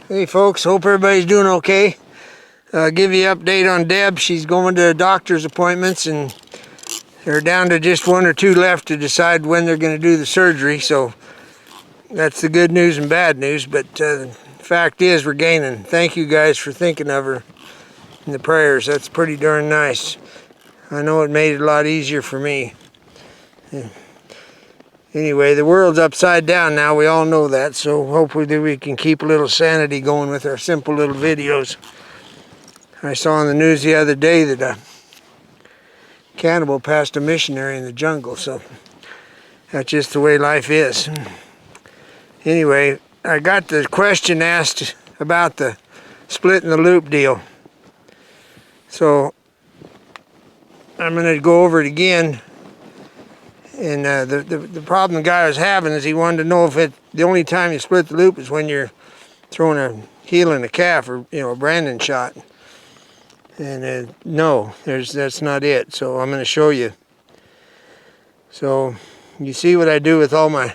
Hey folks, hope everybody's doing okay. Give you an update on Deb. She's going to doctor's appointments and they're down to just one or two left to decide when they're going to do the surgery. So that's the good news and bad news, but the fact is we're gaining. Thank you guys for thinking of her in the prayers. That's pretty darn nice. I know it made it a lot easier for me. Anyway, the world's upside down now, we all know that, so hopefully we can keep a little sanity going with our simple little videos. I saw on the news the other day that a cannibal passed a missionary in the jungle, so that's just the way life is. Anyway, I got the question asked about the splitting the loop deal. So I'm going to go over it again. And the problem the guy was having is he wanted to know if the only time you split the loop is when you're throwing a heel in a calf or a branding shot. And no, that's not it. So I'm going to show you. So you see what I do with all my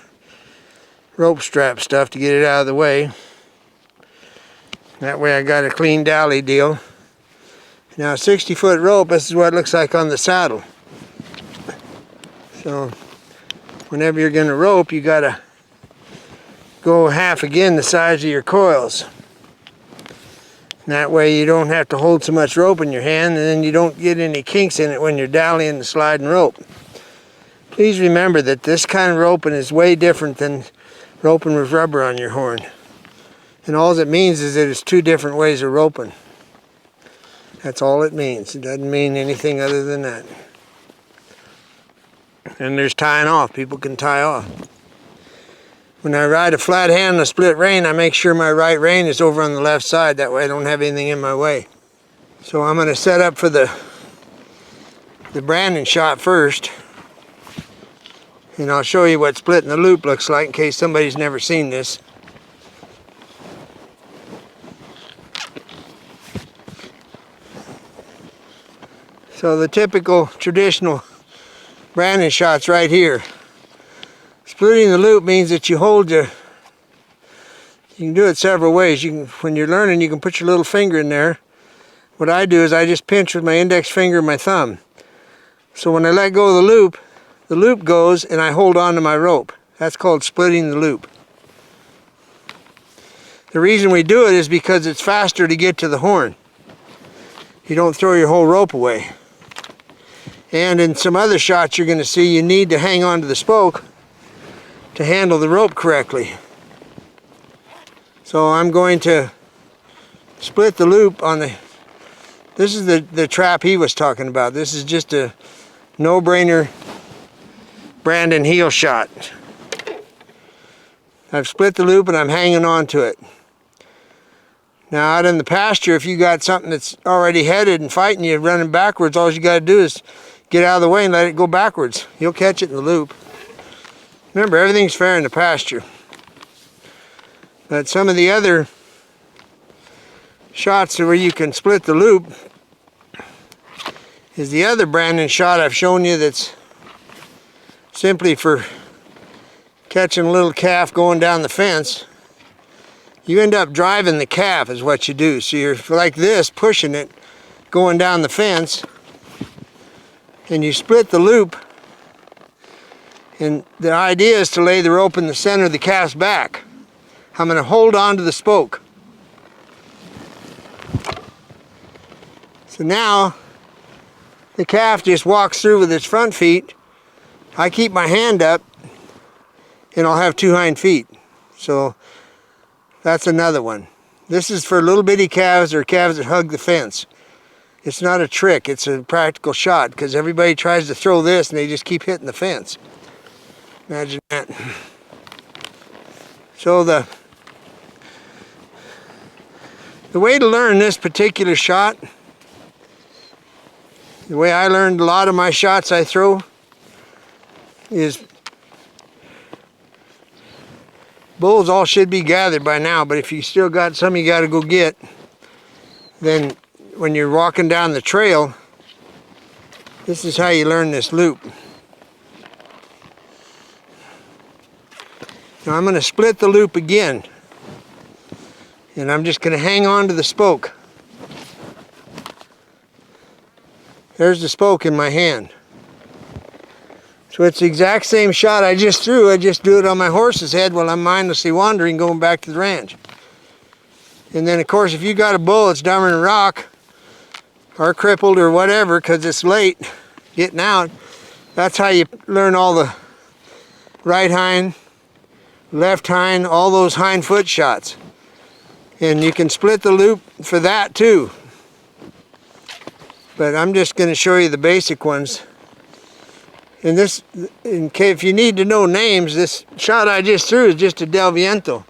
rope strap stuff to get it out of the way. That way I got a clean dally deal. Now 60-foot rope, this is what it looks like on the saddle. So whenever you're going to rope, you got to go half again the size of your coils. And that way you don't have to hold so much rope in your hand, and then you don't get any kinks in it when you're dallying the sliding rope. Please remember that this kind of roping is way different than roping with rubber on your horn. And all it means is that it's two different ways of roping. That's all it means. It doesn't mean anything other than that. And there's tying off. People can tie off. When I ride a flat hand on a split rein, I make sure my right rein is over on the left side. That way I don't have anything in my way. So I'm going to set up for the branding shot first. And I'll show you what splitting the loop looks like in case somebody's never seen this. So the typical traditional branding shot's right here. Splitting the loop means that you you can do it several ways. When you're learning, you can put your little finger in there. What I do is I just pinch with my index finger and my thumb. So when I let go of the loop goes and I hold on to my rope. That's called splitting the loop. The reason we do it is because it's faster to get to the horn. You don't throw your whole rope away. And in some other shots you're going to see you need to hang on to the spoke to handle the rope correctly. So I'm going to split the loop on this is the trap he was talking about. This is just a no-brainer branding heel shot. I've split the loop and I'm hanging on to it. Now out in the pasture, if you got something that's already headed and fighting you running backwards, all you got to do is get out of the way and let it go backwards. You'll catch it in the loop. Remember, everything's fair in the pasture. But some of the other shots where you can split the loop is the other branding shot I've shown you that's simply for catching a little calf going down the fence. You end up driving the calf is what you do. So you're like this, pushing it, going down the fence, and you split the loop. And the idea is to lay the rope in the center of the calf's back. I'm going to hold on to the spoke. So now the calf just walks through with its front feet. I keep my hand up and I'll have two hind feet. So that's another one. This is for little bitty calves or calves that hug the fence. It's not a trick, it's a practical shot because everybody tries to throw this and they just keep hitting the fence. Imagine that. So the way to learn this particular shot, the way I learned a lot of my shots I throw is bulls all should be gathered by now, but if you still got some you got to go get, then when you're walking down the trail, this is how you learn this loop. Now I'm going to split the loop again. And I'm just going to hang on to the spoke. There's the spoke in my hand. So it's the exact same shot I just threw. I just do it on my horse's head while I'm mindlessly wandering going back to the ranch. And then of course if you got a bull that's dumber than a rock or crippled or whatever because it's late getting out, that's how you learn all the right hind, left hind, all those hind foot shots. And you can split the loop for that too. But I'm just going to show you the basic ones. And this, in case if you need to know names, this shot I just threw is just a Del Viento.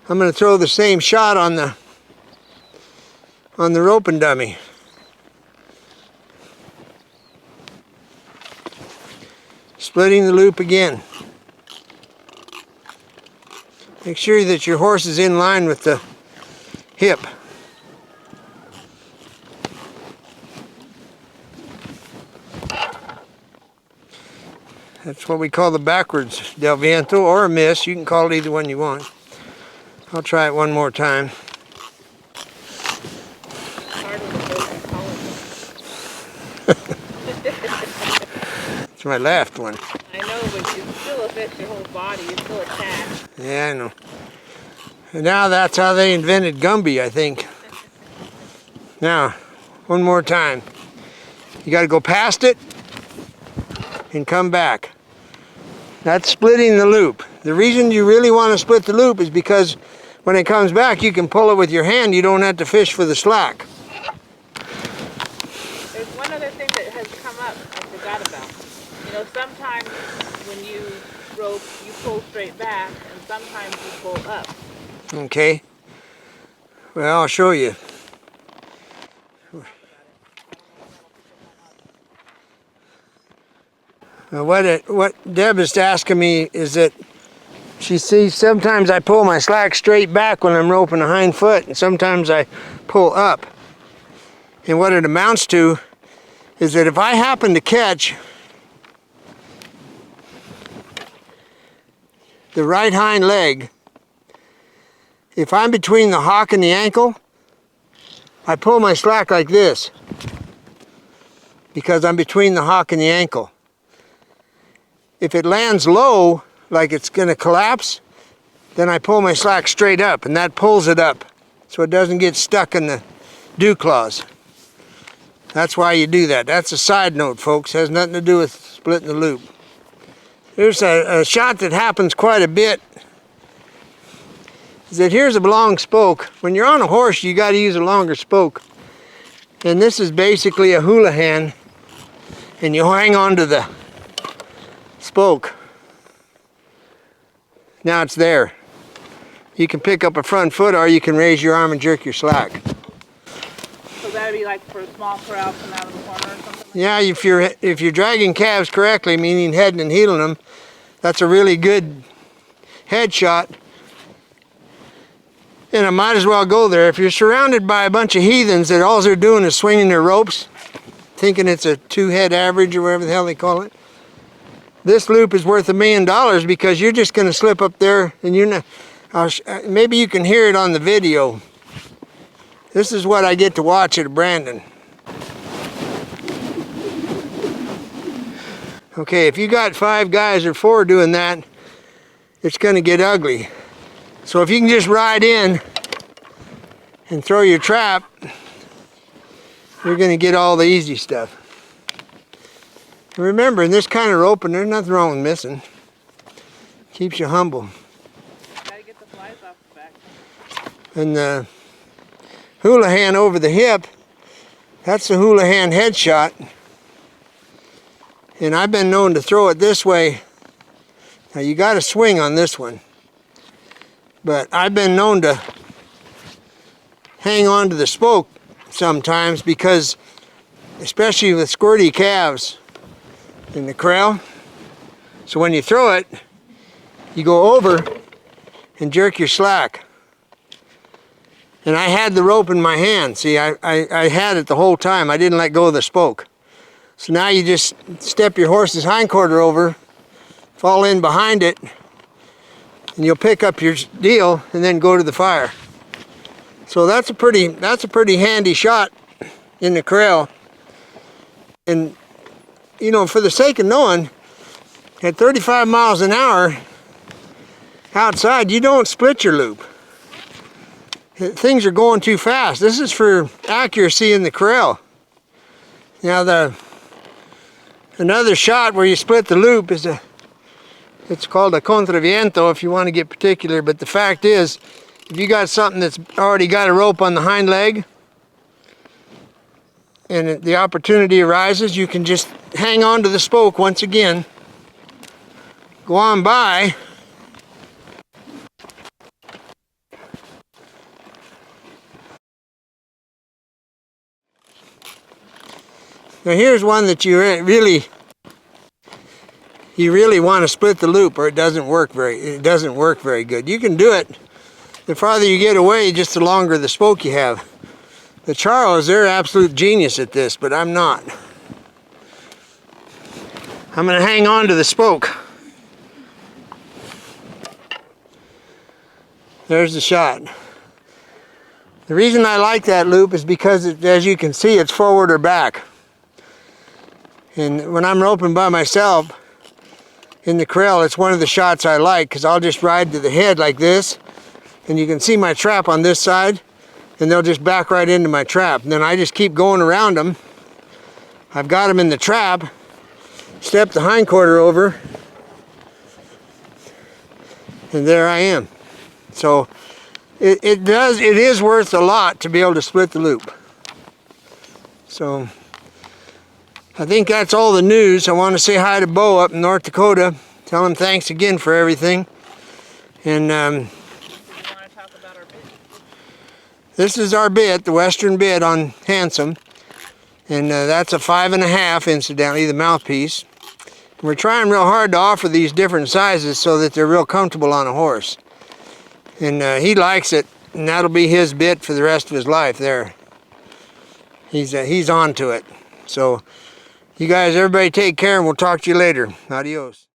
I'm going to throw the same shot on the roping dummy. Splitting the loop again. Make sure that your horse is in line with the hip. That's what we call the backwards Del Viento or a miss. You can call it either one you want. I'll try it one more time. It's my left one. I know, but it still affects your whole body. It's still attached. Yeah, I know. And now that's how they invented Gumby, I think. Now, one more time. You got to go past it and come back. That's splitting the loop. The reason you really want to split the loop is because when it comes back, you can pull it with your hand. You don't have to fish for the slack. There's one other thing that has come up I forgot about. You know, sometimes when you rope, you pull straight back, and sometimes you pull up. Okay. Well, I'll show you. What Deb is asking me is that she sees sometimes I pull my slack straight back when I'm roping a hind foot, and sometimes I pull up. And what it amounts to is that if I happen to catch the right hind leg, if I'm between the hock and the ankle, I pull my slack like this because I'm between the hock and the ankle. If it lands low, like it's going to collapse, then I pull my slack straight up, and that pulls it up so it doesn't get stuck in the dew claws. That's why you do that. That's a side note, folks. It has nothing to do with splitting the loop. There's a shot that happens quite a bit. Is that here's a long spoke. When you're on a horse, you got to use a longer spoke. And this is basically a Houlihan, and you hang on to the spoke. Now it's there. You can pick up a front foot, or you can raise your arm and jerk your slack. So that'd be like for a small corral come out of the corner or something? Yeah, if you're dragging calves correctly, meaning heading and heeling them, that's a really good head shot. And I might as well go there. If you're surrounded by a bunch of heathens that all they're doing is swinging their ropes, thinking it's a 2-head average or whatever the hell they call it, this loop is worth $1 million because you're just going to slip up there and you're not. Maybe you can hear it on the video. This is what I get to watch at Brandon. Okay, if you got 5 guys or 4 doing that, it's going to get ugly. So if you can just ride in and throw your trap, you're going to get all the easy stuff. Remember, in this kind of roping, there's nothing wrong with missing. Keeps you humble. Gotta get the flies off the back. And the Houlihan over the hip, that's the Houlihan headshot. And I've been known to throw it this way. Now you got to swing on this one. But I've been known to hang on to the spoke sometimes because, especially with squirty calves in the corral, so when you throw it, you go over and jerk your slack. And I had the rope in my hand. See, I had it the whole time. I didn't let go of the spoke. So now you just step your horse's hindquarter over, fall in behind it, and you'll pick up your deal and then go to the fire. So that's a pretty handy shot in the corral. And you know, for the sake of knowing, at 35 miles an hour outside, you don't split your loop. Things are going too fast. This is for accuracy in the corral. Now another shot where you split the loop is it's called a Controviento if you want to get particular, but the fact is, if you got something that's already got a rope on the hind leg and the opportunity arises, you can just hang on to the spoke once again, go on by, now here's one that you really want to split the loop, or it doesn't work very good. You can do it. The farther you get away, just the longer the spoke you have. The Charles, they're absolute genius at this, but I'm not. I'm going to hang on to the spoke. There's the shot. The reason I like that loop is because, as you can see, it's forward or back. And when I'm roping by myself in the corral, it's one of the shots I like, because I'll just ride to the head like this, and you can see my trap on this side, and they'll just back right into my trap. And then I just keep going around them. I've got them in the trap, step the hindquarter over, and there I am. So it is worth a lot to be able to split the loop. So I think that's all the news. I want to say hi to Bo up in North Dakota. Tell him thanks again for everything. And Do you want to talk about our bit? this is our bit, the Western bit on Handsome. And that's a 5.5, incidentally, the mouthpiece. And we're trying real hard to offer these different sizes so that they're real comfortable on a horse. And he likes it, and that'll be his bit for the rest of his life there. He's on to it. So you guys, everybody take care, and we'll talk to you later. Adios.